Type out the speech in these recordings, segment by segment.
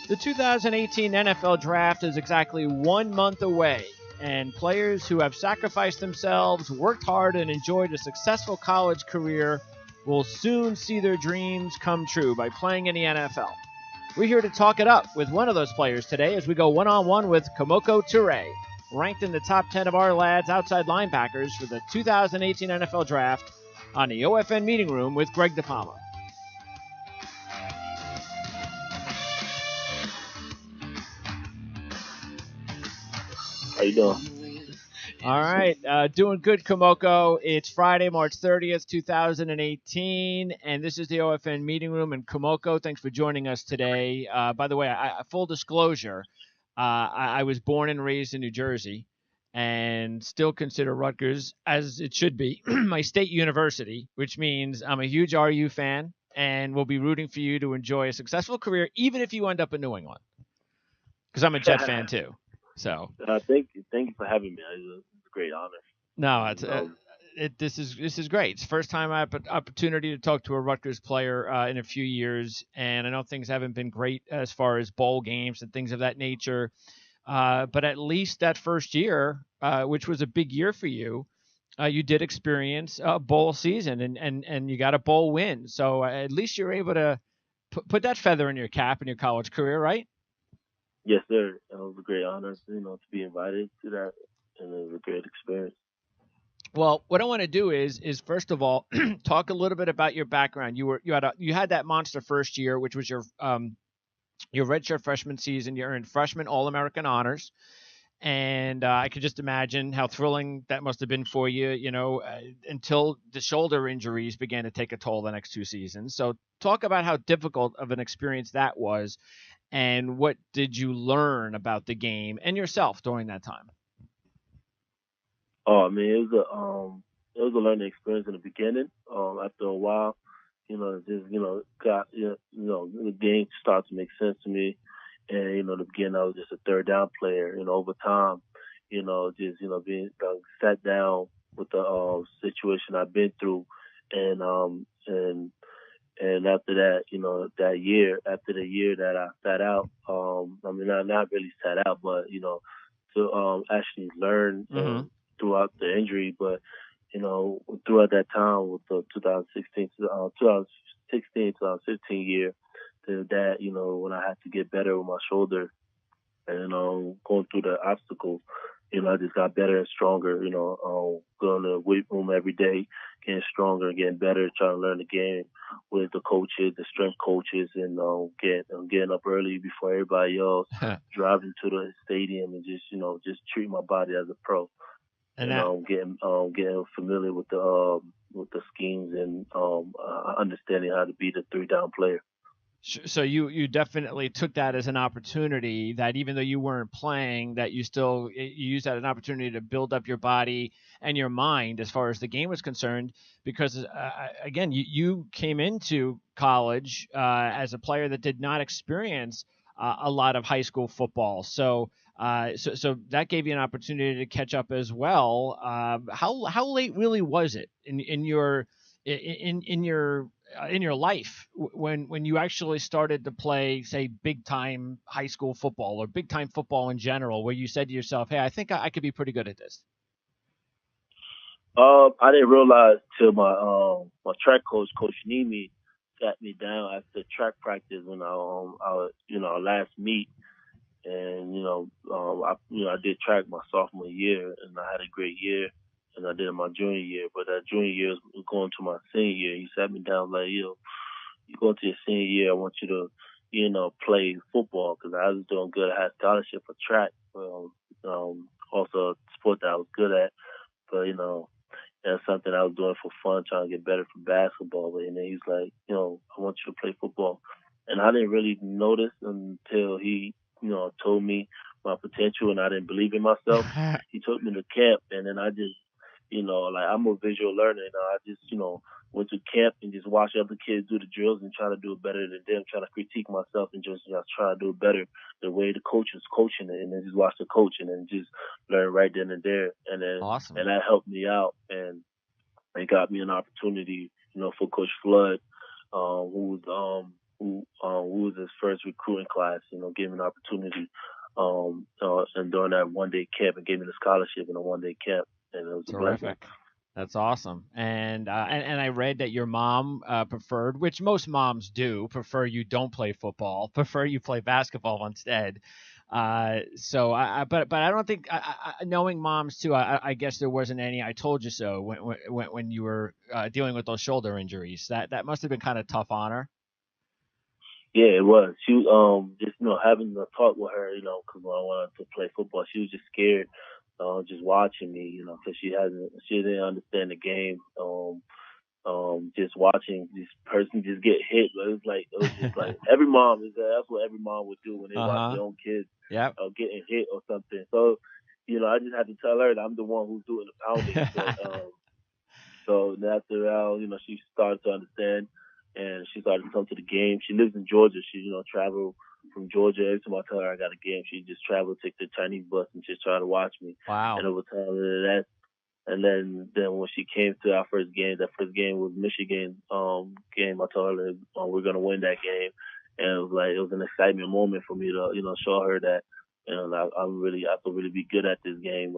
The 2018 NFL Draft is exactly 1 month away, and players who have sacrificed themselves, worked hard, and enjoyed a successful college career will soon see their dreams come true by playing in the NFL. We're here to talk it up with one of those players today as we go one-on-one with Kemoko Turay, ranked in the top 10 of our lads outside linebackers for the 2018 NFL Draft on the OFN Meeting Room with Greg DePalma. How you doing? All right. Doing good, Kemoko. It's Friday, March 30th, 2018, and this is the OFN Meeting Room. And Kemoko, thanks for joining us today. By the way, full disclosure, I was born and raised in New Jersey and still consider Rutgers, as it should be, my state university, which means I'm a huge RU fan and will be rooting for you to enjoy a successful career, even if you end up in New England, because I'm a Jet fan too. So thank you for having me. It's a great honor. No, this is great. It's the first time I have an opportunity to talk to a Rutgers player in a few years, and I know things haven't been great as far as bowl games and things of that nature. But at least that first year, which was a big year for you, you did experience a bowl season and you got a bowl win. So at least you're able to put that feather in your cap in your college career, right? Yes, sir. It was a great honor, to be invited to that, and it was a great experience. Well, what I want to do is first of all talk a little bit about your background. You had that monster first year, which was your redshirt freshman season. You earned freshman All-American honors, and I could just imagine how thrilling that must have been for you. Until the shoulder injuries began to take a toll the next two seasons. So, talk about how difficult of an experience that was. And what did you learn about the game and yourself during that time? Oh, I mean, it was a learning experience in the beginning. After a while, the game started to make sense to me. And, in the beginning, I was just a third down player. Over time, being sat down with the situation I've been through, and after that, after the year that I sat out, not really sat out, but, to actually learn throughout the injury. But, throughout that time with the 2016, 2015 year, that, when I had to get better with my shoulder and going through the obstacles, I just got better and stronger, going to the weight room every day, getting stronger, getting better, trying to learn the game with the coaches, the strength coaches, and getting up early before everybody else, driving to the stadium and just treat my body as a pro. And getting familiar with the schemes and understanding how to be the three down player. So you definitely took that as an opportunity that even though you weren't playing, that you used that as an opportunity to build up your body and your mind as far as the game was concerned. Because again, you came into college as a player that did not experience a lot of high school football. So that gave you an opportunity to catch up as well. How late really was it in your life when you actually started to play, say, big time high school football or big time football in general, where you said to yourself, "Hey, I think I could be pretty good at this"? I didn't realize till my track coach, Coach Nimi, sat me down after track practice when our last meet, and I did track my sophomore year, and I had a great year. And I did in my junior year, but that junior year was going to my senior year. He sat me down like, you go into your senior year, I want you to, play football, because I was doing good. I had a scholarship for track, also a sport that I was good at, but, that's something I was doing for fun, trying to get better for basketball. But, and then he's like, I want you to play football. And I didn't really notice until he, told me my potential, and I didn't believe in myself. He took me to camp, and then I just, I'm a visual learner, and I just, went to camp and just watched other kids do the drills and try to do it better than them, trying to critique myself and just try to do it better the way the coach was coaching it, and then just watch the coach and then just learn right then and there. And then, Awesome. And that helped me out, and it got me an opportunity, for Coach Flood, who was who was his first recruiting class. Gave me an opportunity, and during that 1 day camp, and gave me the scholarship in a 1 day camp, and it was a blessing. Terrific. That's awesome. And I read that your mom preferred, which most moms do, prefer you don't play football, prefer you play basketball instead. But I don't think, knowing moms too, I guess there wasn't any "I told you so" when you were dealing with those shoulder injuries. That must have been kind of tough on her. Yeah, it was. She just having a talk with her, because when I wanted to play football, she was just scared, just watching me, because she didn't understand the game. Just watching this person just get hit, but it was just like every mom that's what every mom would do when they Uh watch huh. their own kids Yep. getting hit or something. So, I just had to tell her that I'm the one who's doing the pounding. So after that, she started to understand, and she started to come to the game. She lives in Georgia. She, travel from Georgia. Every time I tell her I got a game, she just travel, take the Chinese bus, and just try to watch me. Wow. And over time, and then when she came to our first game, that first game was Michigan game. I told her that we're gonna win that game, and it was an excitement moment for me to show her that I could really be good at this game.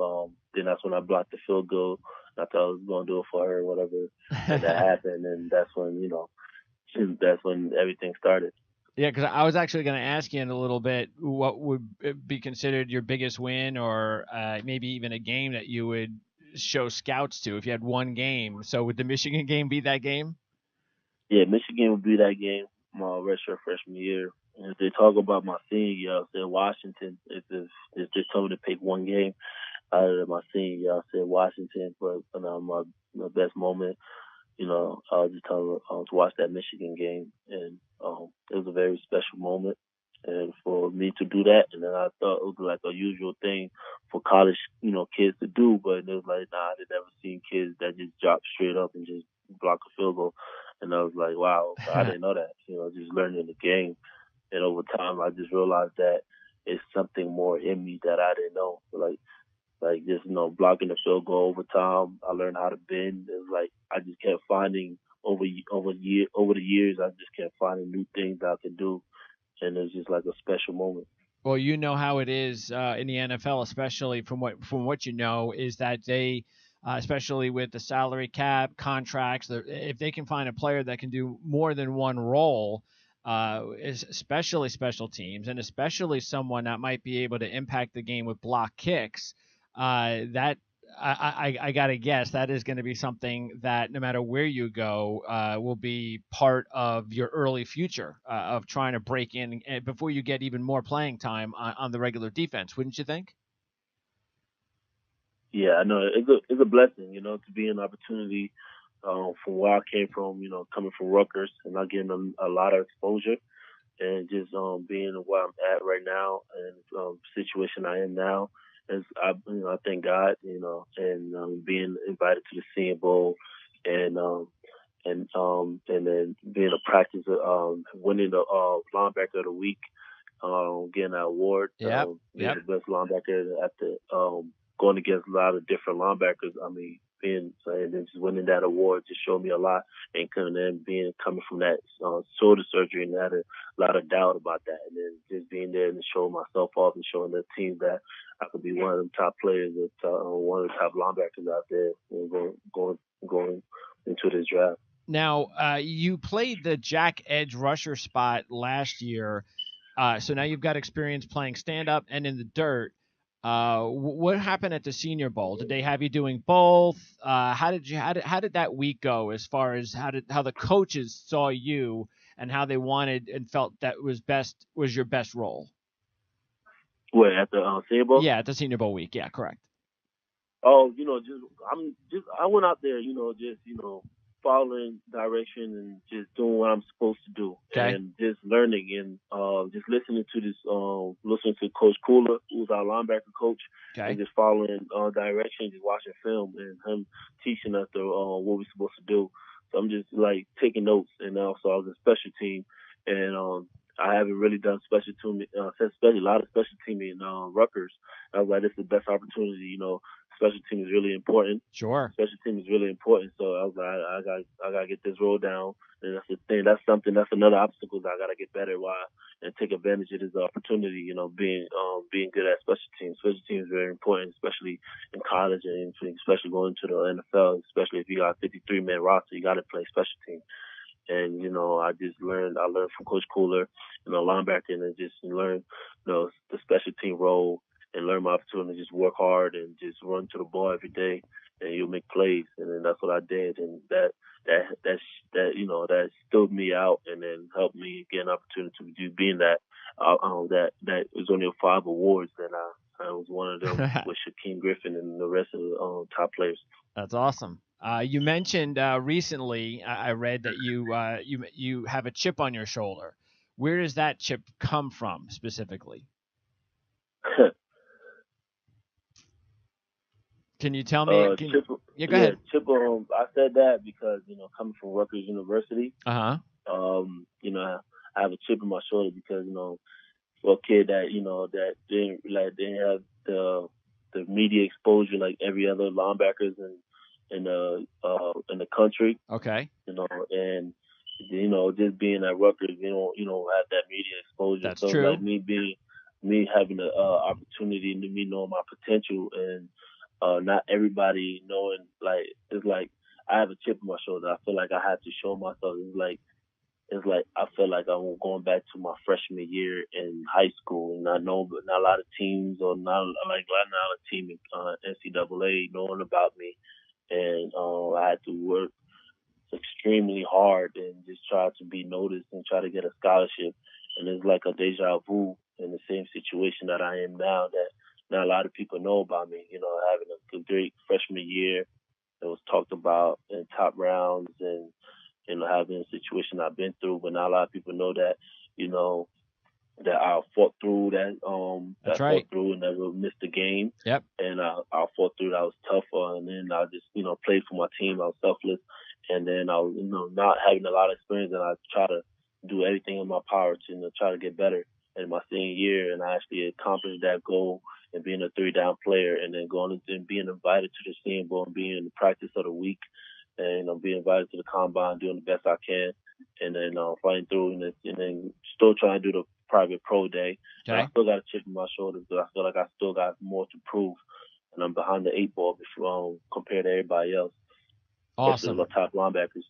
Then that's when I blocked the field goal. I thought I was gonna do it for her, or whatever, and that happened, and that's when everything started. Yeah, because I was actually going to ask you in a little bit what would be considered your biggest win, or maybe even a game that you would show scouts to if you had one game. So would the Michigan game be that game? Yeah, Michigan would be that game my redshirt freshman year. And if they talk about my senior year, I said Washington. If they told me to pick one game out of my senior year, I said Washington. But my best moment, I was just telling her to watch that Michigan game, and it was a very special moment. And for me to do that, and then I thought it was like a usual thing for college, kids to do, but it was like, nah, I'd never seen kids that just drop straight up and just block a field goal. And I was like, wow, I didn't know that, just learning the game. And over time, I just realized that it's something more in me that I didn't know. Like just blocking the field goal over time. I learned how to bend. It's like I just kept finding over the years. I just kept finding new things that I could do, and it was just like a special moment. Well, you know how it is in the NFL, especially from what you know, is that they, especially with the salary cap contracts, if they can find a player that can do more than one role, especially special teams, and especially someone that might be able to impact the game with block kicks, that I gotta guess that is going to be something that no matter where you go, will be part of your early future of trying to break in before you get even more playing time on the regular defense, wouldn't you think? Yeah, I know it's a blessing, to be an opportunity from where I came from, coming from Rutgers and not getting a lot of exposure, and just being where I'm at right now and situation I am now. I thank God, and being invited to the Senior Bowl, and and then being a practice, winning the linebacker of the week, getting that award, Yep. being Yep. the best linebacker after going against a lot of different linebackers. I mean, and then just winning that award just showed me a lot, and coming from that shoulder surgery, and had a lot of doubt about that, and then just being there and showing myself off and showing the team that I could be one of the top players, one of the top linebackers out there, and going into this draft. Now, you played the jack edge rusher spot last year, so now you've got experience playing stand up and in the dirt. What happened at the Senior Bowl? Did they have you doing both? How did that week go as far as how the coaches saw you and how they wanted and felt that was your best role? Where at the Senior Bowl? Yeah, at the Senior Bowl week. Yeah, correct. Oh, I went out there, just following direction and just doing what I'm supposed to do, Okay. and just learning and just listening to Coach Cooler, who's our linebacker coach, and Okay. just following direction, just watching film and him teaching us what we're supposed to do. So I'm just like taking notes, and also I was a special team, and I haven't really done especially a lot of special teaming in Rutgers. I was like, this is the best opportunity, special team is really important. Sure. Special team is really important. So I was like, I gotta get this roll down. And that's the thing. That's something. That's another obstacle that I gotta get better while and take advantage of this opportunity. You know, being good at special teams. Special teams is very important, especially in college and especially going to the NFL. Especially if you got a 53-man roster, you got to play special teams. And you know, I learned from Coach Cooler, you know, linebacker, and just learn, you know, the special team role and learn my opportunity to just work hard and just run to the ball every day, and you'll make plays. And then that's what I did, and that you know that stood me out, and then helped me get an opportunity to do being that that was only 5 awards, and I was one of them with Shaquem Griffin and the rest of the top players. That's awesome. You mentioned recently, I read that you have a chip on your shoulder. Where does that chip come from specifically? Can you tell me? Yeah, go ahead. Chip. I said that because you know, coming from Rutgers University, Uh-huh. you know, I have a chip on my shoulder because you know, for a kid that you know that didn't have the media exposure like every other linebackers in the country. Okay. You know, and you know, just being at Rutgers, you don't have that media exposure. That's so true. Like me having the opportunity and me knowing my potential and not everybody knowing, like, it's like I have a chip on my shoulder. I feel like I have to show myself. It's like I feel like I'm going back to my freshman year in high school, and I know, but not a lot of teams or not a team in NCAA knowing about me, and I had to work extremely hard and just try to be noticed and try to get a scholarship. And it's like a deja vu in the same situation that I am now, that not a lot of people know about me. You know, having a great freshman year that was talked about in top rounds, and you know, having a situation I've been through, but not a lot of people know that, you know, that I fought through that. That's right. Fought through and never missed a game. Yep. And I fought through that. I was tougher, and then I just, you know, played for my team. I was selfless, and then I was, you know, not having a lot of experience, and I try to do everything in my power to, you know, try to get better in my senior year, and I actually accomplished that goal and being a 3-down player, and then going and being invited to the Senior Bowl and being in the practice of the week, and you know, being invited to the combine, doing the best I can, and then fighting through, and then still trying to do the private pro day. Okay. I still got a chip on my shoulder, but I feel like I still got more to prove, and I'm behind the 8 ball compared to everybody else. Awesome. My top linebackers.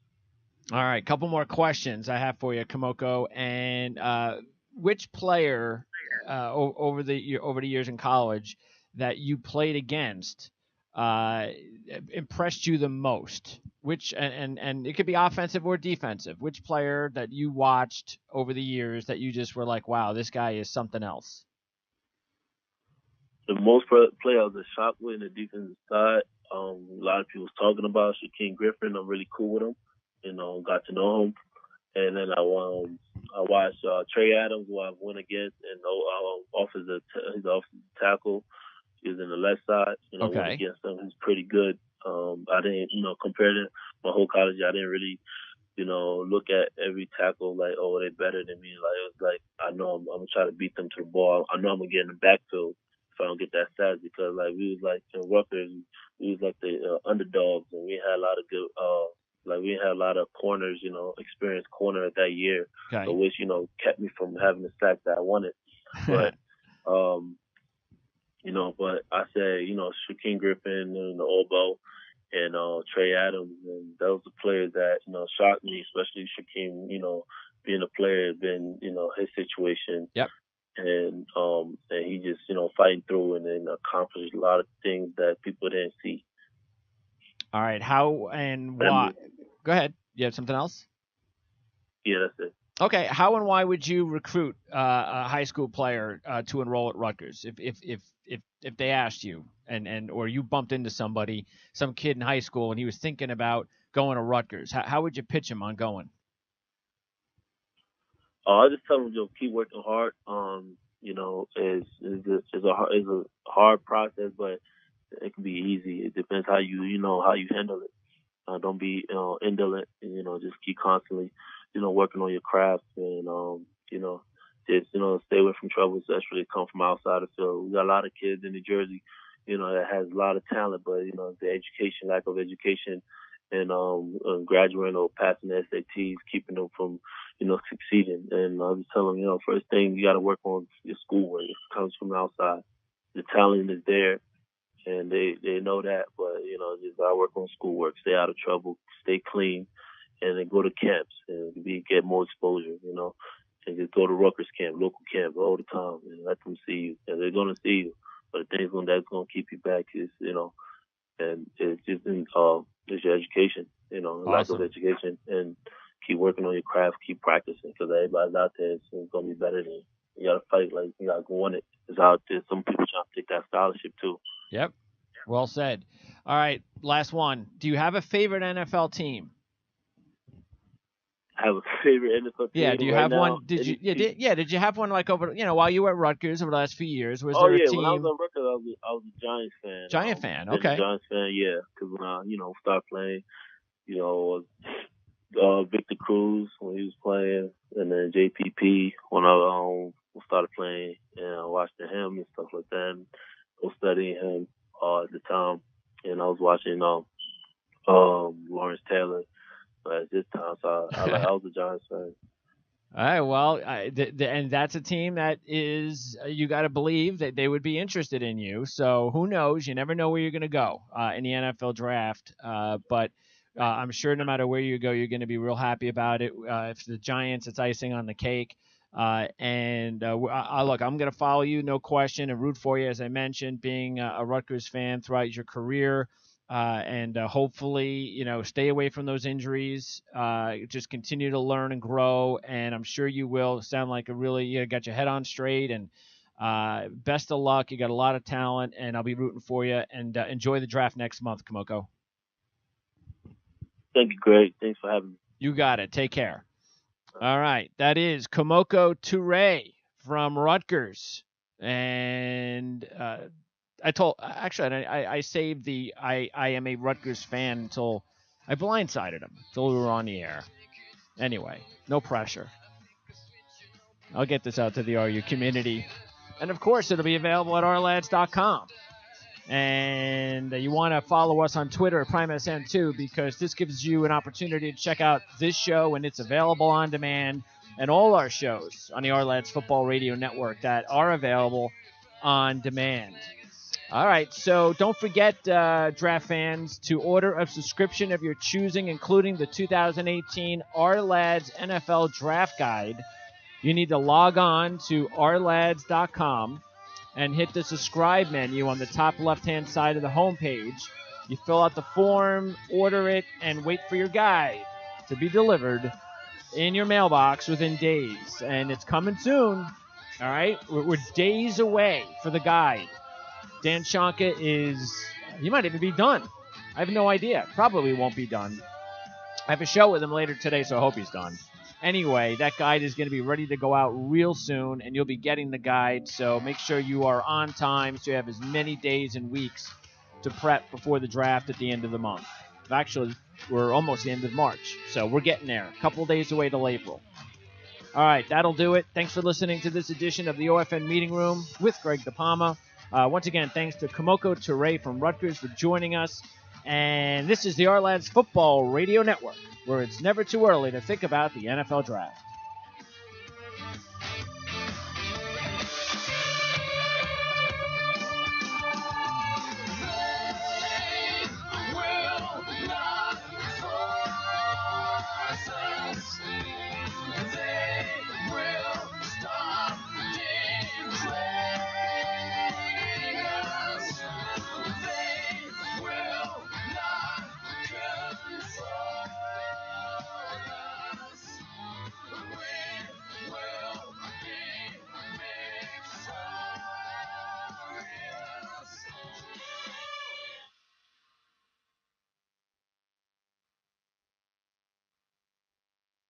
All right, couple more questions I have for you, Kemoko. And which player over the years in college that you played against impressed you the most? Which and it could be offensive or defensive. Which player that you watched over the years that you just were like, wow, this guy is something else? The most player I was shocked with in the defensive side. A lot of people was talking about Shaquem Griffin. I'm really cool with him. You know, got to know him. And then I watched Trey Adams, who I went against, and his offensive tackle. He was in the left side. You know, went against him. He's pretty good. I didn't, you know, compared to my whole college, I didn't really, you know, look at every tackle like, oh, they're better than me. Like, it was like, I know I'm gonna try to beat them to the ball. I know I'm gonna get in the backfield if I don't get that stats, because like we was like in Rutgers, we was like the underdogs, and we had a lot of good we had a lot of corners, you know, experienced corner that year, which, you know, kept me from having the sack that I wanted. But you know, but I said, you know, Shaquem Griffin and the Oboe and Trey Adams, and those are players that, you know, shocked me, especially Shaquem, you know, being a player, been, you know, his situation. Yep. And he just, you know, fighting through and then accomplished a lot of things that people didn't see. All right. How and why? Go ahead. You have something else? Yeah, that's it. Okay. How and why would you recruit a high school player to enroll at Rutgers? If they asked you or you bumped into some kid in high school, and he was thinking about going to Rutgers, how would you pitch him on going? I just tell them, you know, keep working hard. You know, it's a hard process, but it can be easy. It depends how you handle it. Don't be indolent. And, you know, just keep constantly, you know, working on your craft, and you know, just, you know, stay away from trouble, especially come from outside the field. We got a lot of kids in New Jersey, that has a lot of talent, but the lack of education, and graduating or passing the SATs, keeping them from succeeding. And I was telling them, first thing you got to work on your schoolwork. It comes from outside. The talent is there, and they know that, but just gotta work on schoolwork, stay out of trouble, stay clean, and then go to camps and get more exposure, and just go to Rutgers camp, local camp all the time, and let them see you. And they're gonna see you, but the thing that's gonna keep you back is and it's just it's your education, lack of education, and keep working on your craft, keep practicing, because everybody's out there is gonna be better than you. You gotta fight, like you gotta go on it. It's out there. Some people trying to take that scholarship too. Yep. Well said. All right, last one. Do you have a favorite NFL team? I have a favorite NFL team. Yeah. Do you right have now? one? Did you? Yeah. Did you have one like over? While you were at Rutgers over the last few years, was Oh there yeah, a team? when I was at Rutgers, I was a Giants fan. Giant fan. Been a Okay. Giants fan, yeah. Because when I started playing, Victor Cruz when he was playing, and then JPP when I started playing, and I watched him and stuff like that, and I was studying him at the time, and I was watching Lawrence Taylor at this time, so I was a Giants fan. All right. Well, and that's a team that is you got to believe that they would be interested in you. So who knows? You never know where you're going to go in the NFL draft. But I'm sure no matter where you go, you're going to be real happy about it. If the Giants, it's icing on the cake. Look, I'm going to follow you, no question, and root for you, as I mentioned, being a Rutgers fan throughout your career. And hopefully, stay away from those injuries. Just continue to learn and grow, and I'm sure you will. Sound like you got your head on straight, and best of luck. You got a lot of talent, and I'll be rooting for you. And enjoy the draft next month, Kemoko. Thank you, Greg. Thanks for having me. You got it. Take care. All right, that is Kemoko Turay from Rutgers, and I saved the I am a Rutgers fan until I blindsided him until we were on the air. Anyway, no pressure. I'll get this out to the RU community. And of course, it'll be available at ourlads.com. And you want to follow us on Twitter at PrimeSN too, because this gives you an opportunity to check out this show, and it's available on demand, and all our shows on the Our Lads Football Radio Network that are available on demand. All right, so don't forget, draft fans, to order a subscription of your choosing, including the 2018 Our Lads NFL Draft Guide. You need to log on to ourlads.com and hit the subscribe menu on the top left-hand side of the homepage. You fill out the form, order it, and wait for your guide to be delivered in your mailbox within days. And it's coming soon, all right? We're days away for the guide. Dan Shonka he might even be done. I have no idea. Probably won't be done. I have a show with him later today, so I hope he's done. Anyway, that guide is going to be ready to go out real soon, and you'll be getting the guide, so make sure you are on time so you have as many days and weeks to prep before the draft at the end of the month. Actually, we're almost the end of March, so we're getting there. A couple days away till April. All right, that'll do it. Thanks for listening to this edition of the OFN Meeting Room with Greg DePalma. Once again, thanks to Kemoko Turay from Rutgers for joining us. And this is the Our Lads Football Radio Network, where it's never too early to think about the NFL Draft.